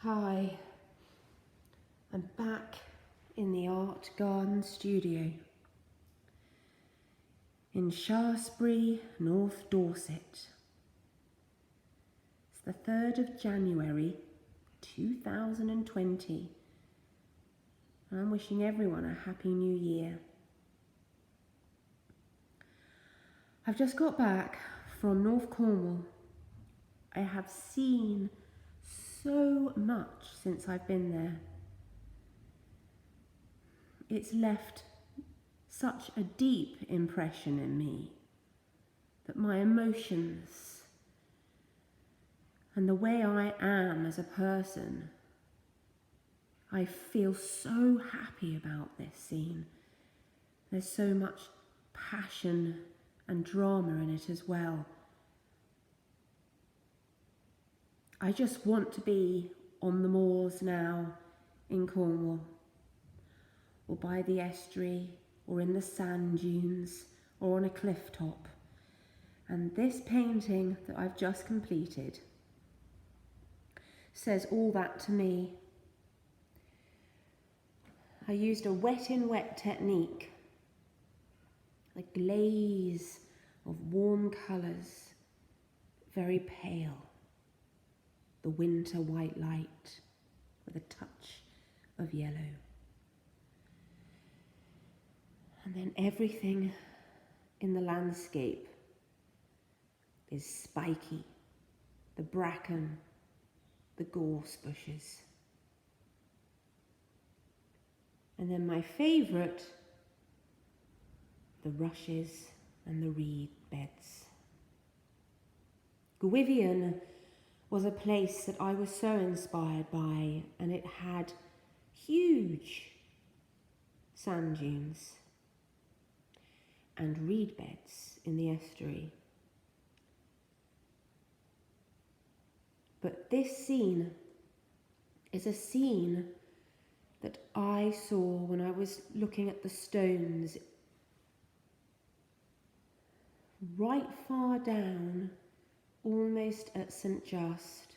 Hi, I'm back in the art garden studio in Shaftesbury, North Dorset. It's the 3rd of January 2020 and I'm wishing everyone a happy new year. I've just got back from North Cornwall. I have seen so much since I've been there. It's left such a deep impression in me that my emotions and the way I am as a person, I feel so happy about this scene. There's so much passion and drama in it as well. I just want to be on the moors now in Cornwall, or by the estuary, or in the sand dunes, or on a cliff top. And this painting that I've just completed says all that to me. I used a wet in wet technique, a glaze of warm colours, very pale, the winter white light with a touch of yellow. And then everything in the landscape is spiky, the bracken, the gorse bushes. And then my favourite, the rushes and the reed beds. Gwyvion was a place that I was so inspired by, and it had huge sand dunes and reed beds in the estuary. But this scene is a scene that I saw when I was looking at the stones right far down, almost at St. Just.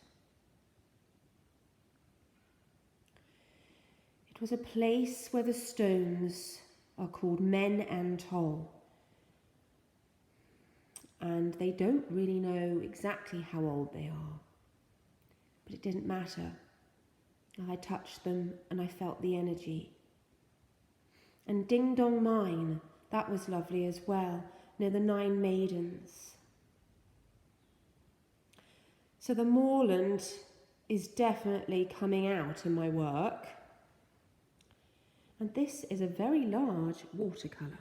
It was a place where the stones are called Men and Toll. And they don't really know exactly how old they are, but it didn't matter. I touched them and I felt the energy. And Ding Dong Mine, that was lovely as well, near the 9 Maidens. So the moorland is definitely coming out in my work. And this is a very large watercolour.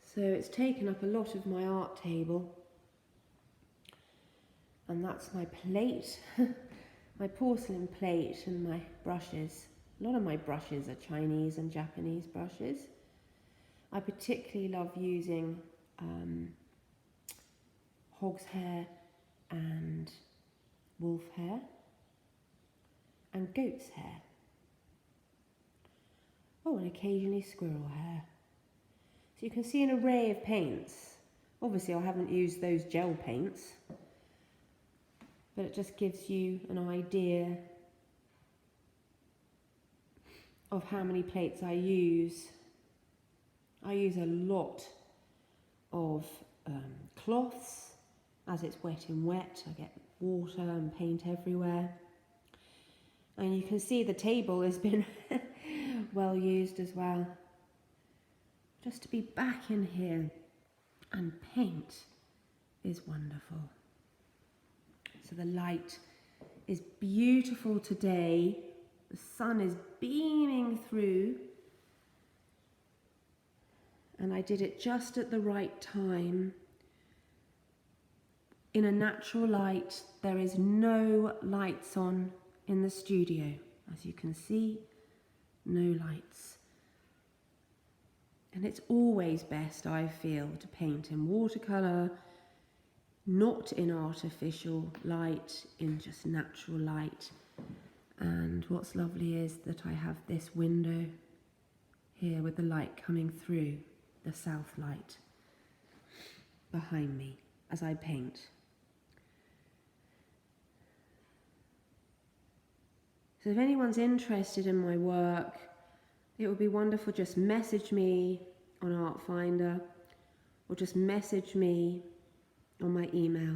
So it's taken up a lot of my art table, and that's my plate, my porcelain plate and my brushes. A lot of my brushes are Chinese and Japanese brushes. I particularly love using hog's hair and wolf hair and goat's hair. Oh, and occasionally squirrel hair. So you can see an array of paints. Obviously I haven't used those gel paints, but it just gives you an idea of how many plates I use. I use a lot of cloths. As it's wet in wet, I get water and paint everywhere. And you can see the table has been well used as well. Just to be back in here and paint is wonderful. So the light is beautiful today. The sun is beaming through. And I did it just at the right time. In a natural light, there is no lights on in the studio. As you can see, no lights. And it's always best, I feel, to paint in watercolour, not in artificial light, in just natural light. And what's lovely is that I have this window here with the light coming through, the south light. behind me as I paint. So if anyone's interested in my work, it would be wonderful, just message me on Artfinder or just message me on my email.